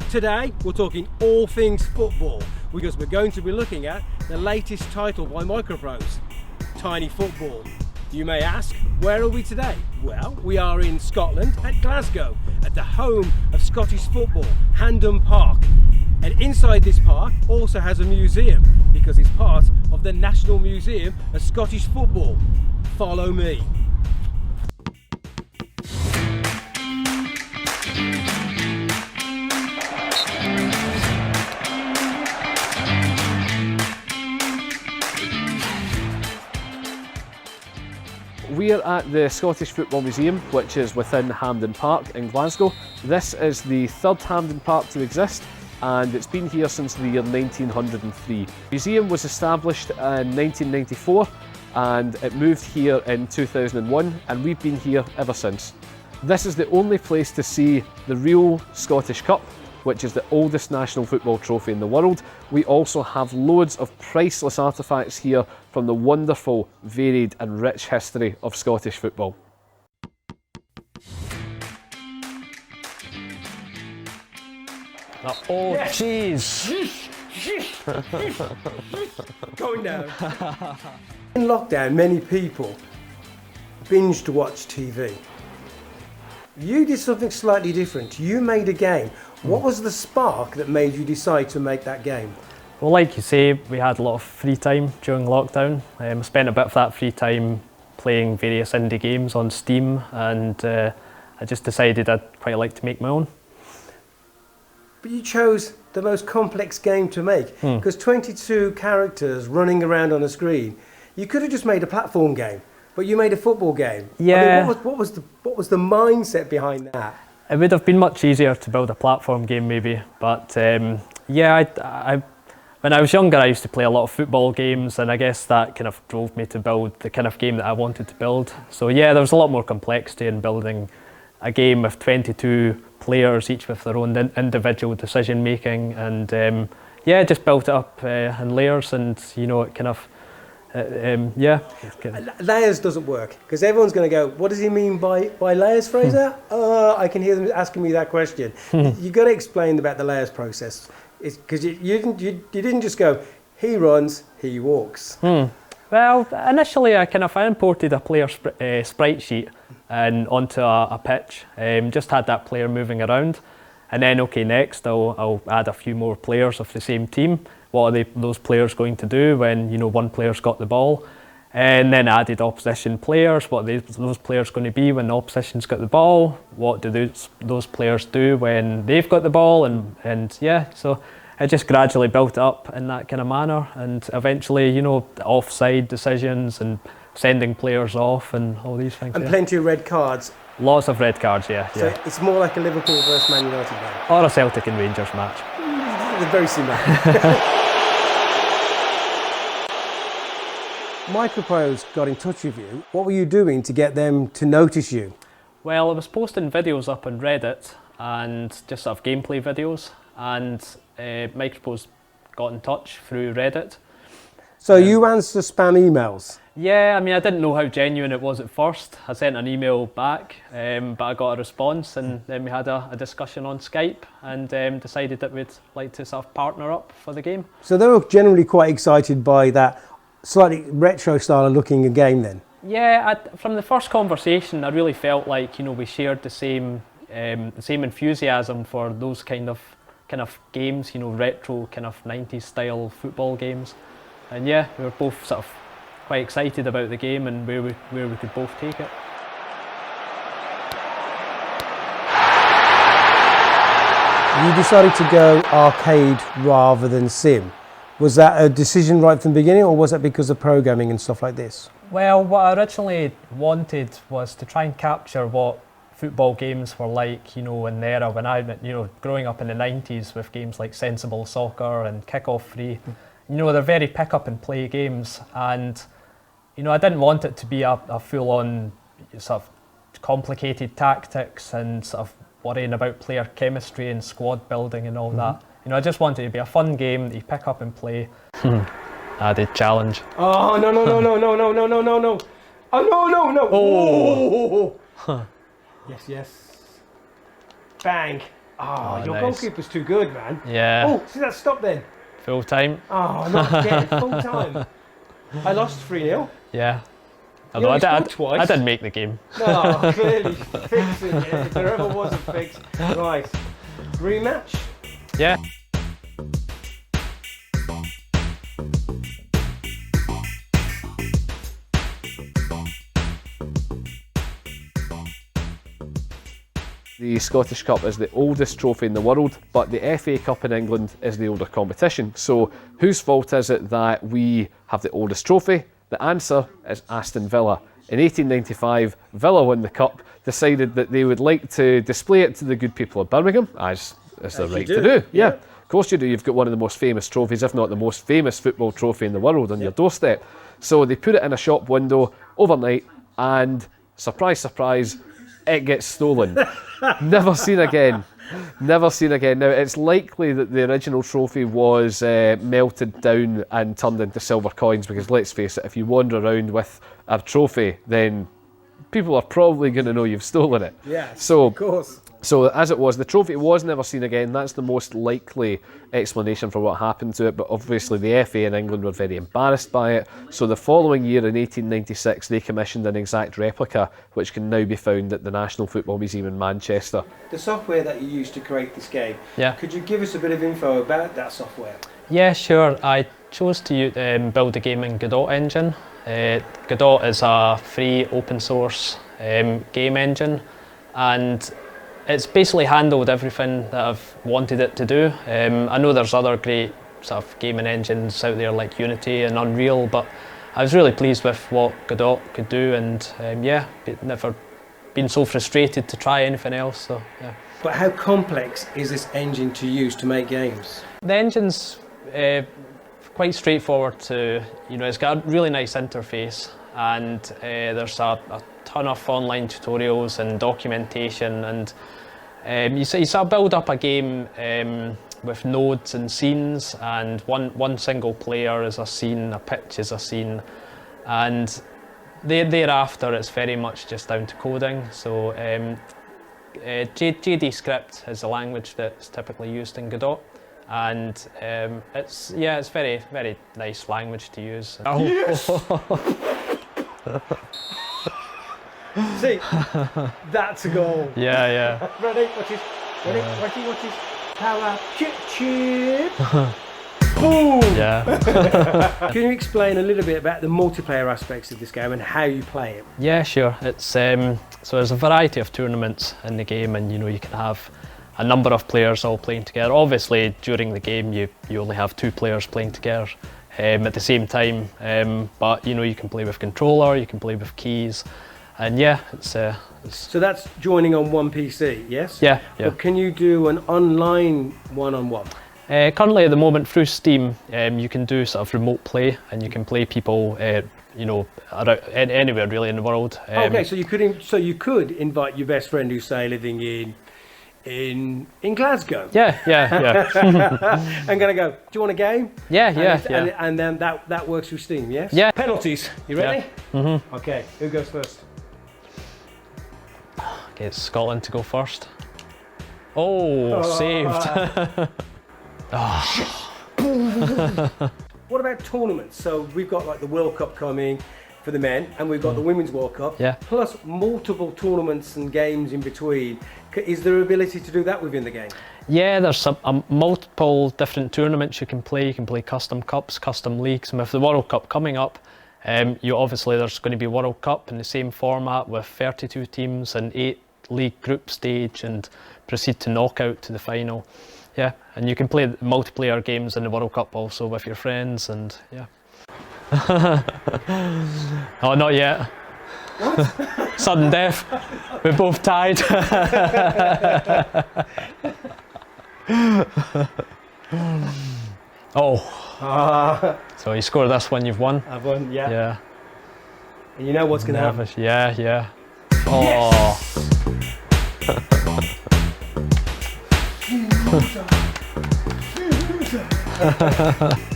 Today we're talking all things football because we're going to be looking at the latest title by MicroProse, Tiny Football. You may ask, where are we today? Well, we are in Scotland at Glasgow, at the home of Scottish football, Hampden Park. And inside this park also has a museum because it's part of the National Museum of Scottish Football. Follow me. We're at the Scottish Football Museum, which is within Hampden Park in Glasgow. This is the third Hampden Park to exist, and it's been here since the year 1903. The museum was established in 1994 and it moved here in 2001, and we've been here ever since. This is the only place to see the real Scottish Cup, which is the oldest national football trophy in the world. We also have loads of priceless artefacts here from the wonderful, varied and rich history of Scottish football. Oh, jeez! Going down. In lockdown, many people binged watch TV. You did something slightly different. You made a game. What was the spark that made you decide to make that game? Well, like you say, we had a lot of free time during lockdown. I spent a bit of that free time playing various indie games on Steam, and I just decided I'd quite like to make my own. But you chose the most complex game to make, because 22 characters running around on a screen. You could have just made a platform game, but you made a football game. Yeah. I mean, what was the mindset behind that? It would have been much easier to build a platform game maybe, but yeah, I when I was younger I used to play a lot of football games, and I guess that kind of drove me to build the kind of game that I wanted to build. So yeah, there was a lot more complexity in building a game with 22 players, each with their own individual decision making, and yeah, just built it up in layers, and you know, it kind of yeah. Layers doesn't work because everyone's going to go, what does he mean by layers, Fraser? I can hear them asking me that question. You've got to explain about the layers process, because you didn't just go, he runs, he walks. Well, initially I imported a player sprite sheet and onto a pitch, just had that player moving around, and then okay, next I'll add a few more players of the same team. What are those players going to do when, you know, one player's got the ball? And then added opposition players. What are those players going to be when the opposition's got the ball? What do those players do when they've got the ball? And yeah, so I just gradually built it up in that kind of manner, and eventually, you know, offside decisions and sending players off and all these things. And plenty of red cards. Lots of red cards, yeah. So it's more like a Liverpool versus Man United game. Or a Celtic and Rangers match. They're very similar. MicroProse got in touch with you. What were you doing to get them to notice you? Well, I was posting videos up on Reddit and just sort of gameplay videos, and MicroProse got in touch through Reddit. So you answer spam emails? Yeah, I mean, I didn't know how genuine it was at first. I sent an email back, but I got a response, and then we had a discussion on Skype, and decided that we'd like to sort of partner up for the game. So they were generally quite excited by that slightly retro style of looking a game then? Yeah, from the first conversation, I really felt like, you know, we shared the same enthusiasm for those kind of games, you know, retro kind of 90s style football games. And yeah, we were both sort of quite excited about the game and where we could both take it. You decided to go arcade rather than sim. Was that a decision right from the beginning, or was that because of programming and stuff like this? Well, what I originally wanted was to try and capture what football games were like, you know, in the era when I, you know, growing up in the 90s with games like Sensible Soccer and Kick-Off Free. You know, they're very pick up and play games, and you know, I didn't want it to be a full-on sort of complicated tactics and sort of worrying about player chemistry and squad building and all that. You know, I just wanted it to be a fun game that you pick up and play. Added challenge. Oh, no. Oh, no. Oh. Yes. Bang. Oh, your nice. goalkeeper's too good, man. Yeah. Oh, see that stop then? Full time. Oh, not again, full time. I lost 3-0. Yeah. You only scored twice. I didn't make the game. No, clearly fixing it. If there ever was a fix. Right. Rematch? Yeah. The Scottish Cup is the oldest trophy in the world, but the FA Cup in England is the older competition. So whose fault is it that we have the oldest trophy? The answer is Aston Villa. In 1895, Villa won the cup, decided that they would like to display it to the good people of Birmingham, as their right to do. Yeah, of course you do. You've got one of the most famous trophies, if not the most famous football trophy in the world on your doorstep. So they put it in a shop window overnight and, surprise, surprise, it gets stolen. Never seen again. Never seen again. Now, it's likely that the original trophy was melted down and turned into silver coins, because let's face it, if you wander around with a trophy, then people are probably going to know you've stolen it. Yes, so, of course. So as it was, the trophy was never seen again. That's the most likely explanation for what happened to it, but obviously the FA in England were very embarrassed by it. So the following year, in 1896, they commissioned an exact replica, which can now be found at the National Football Museum in Manchester. The software that you used to create this game, Yeah. could you give us a bit of info about that software? Yeah, sure. I chose to build a game in Godot engine. Godot is a free open source game engine, and it's basically handled everything that I've wanted it to do. I know there's other great sort of gaming engines out there like Unity and Unreal, but I was really pleased with what Godot could do, and never been so frustrated to try anything else. So yeah. But how complex is this engine to use to make games? The engine's quite straightforward to, it's got a really nice interface, and there's a ton of online tutorials and documentation, and you sort of build up a game with nodes and scenes, and one single player is a scene, a pitch is a scene, and thereafter it's very much just down to coding. So JD script is the language that's typically used in Godot, and it's very, very nice language to use. Yes! See, that's a goal. Yeah. Ready? Watch it. Ready? Watch it. Power. Chip. Boom! Yeah. Can you explain a little bit about the multiplayer aspects of this game and how you play it? Yeah, sure. It's so there's a variety of tournaments in the game, and you can have a number of players all playing together. Obviously, during the game, you only have 2 players playing together at the same time. But you can play with controller, you can play with keys, and yeah, it's. So that's joining on one PC, yes? Yeah. But can you do an online one-on-one? Currently, at the moment, through Steam, you can do sort of remote play, and you can play people, around, anywhere really in the world. Okay, so you could invite your best friend who's, say, living in Glasgow. Yeah. I'm gonna go, do you want a game? Yeah. And then that works with Steam, yes? Yeah. Penalties. You ready? Yeah. Mm-hmm. Okay, who goes first? Okay, it's Scotland to go first. Oh, saved. What about tournaments? So we've got like the World Cup coming for the men, and we've got the Women's World Cup, Yeah. plus multiple tournaments and games in between. Is there ability to do that within the game? Yeah, there's multiple different tournaments you can play. You can play custom cups, custom leagues, and with the World Cup coming up, there's going to be World Cup in the same format with 32 teams and 8 league group stage, and proceed to knockout to the final. Yeah, and you can play multiplayer games in the World Cup also with your friends, and yeah. Oh, not yet. What? Sudden death. We're both tied. Oh. So you score this one, you've won. I've won, yeah. Yeah. And you know what's going to happen? Yeah. Oh. Yes!